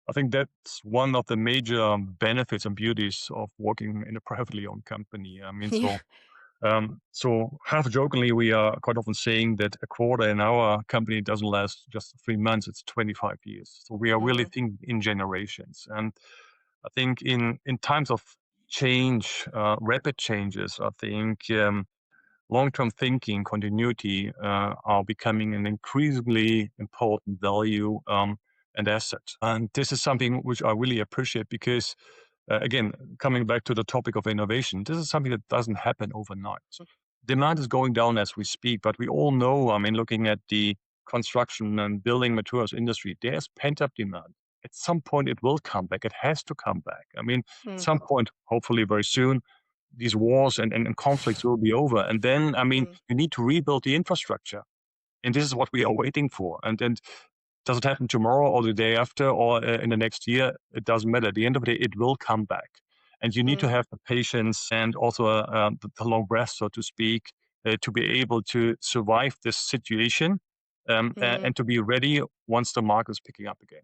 I think that's one of the major benefits and beauties of working in a privately owned company. I mean, Yeah. so half jokingly, we are quite often saying that a quarter in our company doesn't last just 3 months; it's 25 years. So we are really Mm, thinking in generations, and I think in times of change, rapid changes, I think long-term thinking, continuity are becoming an increasingly important value and asset. And this is something which I really appreciate because, again, coming back to the topic of innovation, this is something that doesn't happen overnight. Demand is going down as we speak, but we all know, I mean, looking at the construction and building materials industry, there's pent-up demand. At some point, it will come back. It has to come back. I mean, at mm, some point, hopefully very soon, these wars and conflicts will be over. And then, I mean, mm, you need to rebuild the infrastructure. And this is what we are waiting for. And does it happen tomorrow or the day after or in the next year? It doesn't matter. At the end of the day, it will come back. And you need to mm, have the patience and also the long breath, so to speak, to be able to survive this situation mm. and to be ready once the market is picking up again.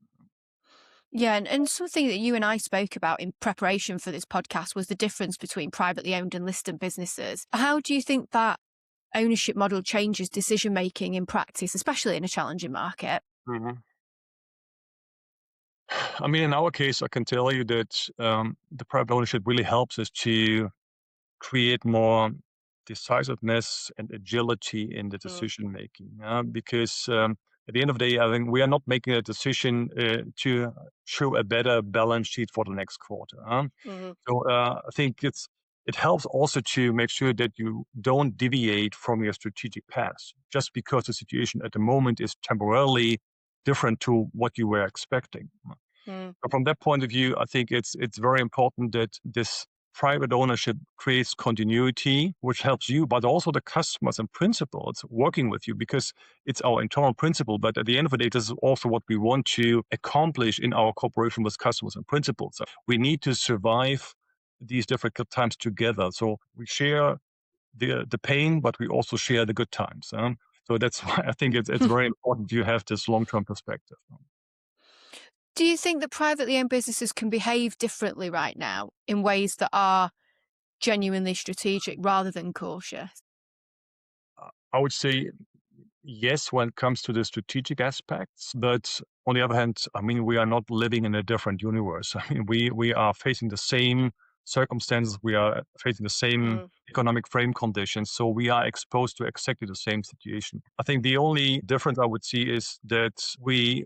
Yeah, and something that you and I spoke about in preparation for this podcast was the difference between privately owned and listed businesses. How do you think that ownership model changes decision making in practice, especially in a challenging market? Mhm. I mean, in our case, I can tell you that the private ownership really helps us to create more decisiveness and agility in the Mm, decision making. Because at the end of the day, I think we are not making a decision to show a better balance sheet for the next quarter. mhm, So I think it helps also to make sure that you don't deviate from your strategic path just because the situation at the moment is temporarily different to what you were expecting. mm, So from that point of view, I think it's very important that this private ownership creates continuity, which helps you, but also the customers and principals working with you because it's our internal principle. But at the end of the day, this is also what we want to accomplish in our cooperation with customers and principals. So we need to survive these difficult times together. So we share the pain, but we also share the good times. So that's why I think it's very important you have this long term perspective. Do you think that privately owned businesses can behave differently right now in ways that are genuinely strategic rather than cautious? I would say yes, when it comes to the strategic aspects, but on the other hand, I mean, we are not living in a different universe. I mean, we are facing the same circumstances, we are facing the same Mm, economic frame conditions, so we are exposed to exactly the same situation. I think the only difference I would see is that we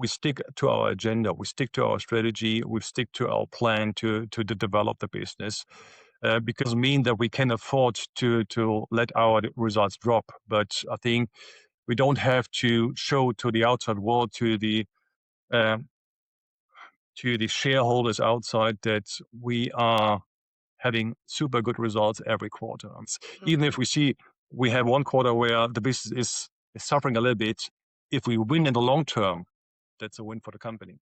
stick to our agenda, we stick to our strategy, we stick to our plan to develop the business because it mean that we can afford to let our results drop. But I think we don't have to show to the outside world, um, to the shareholders outside that we are having super good results every quarter. mm. Even if we see we have one quarter where the business is suffering a little bit, if we win in the long term, that's a win for the company.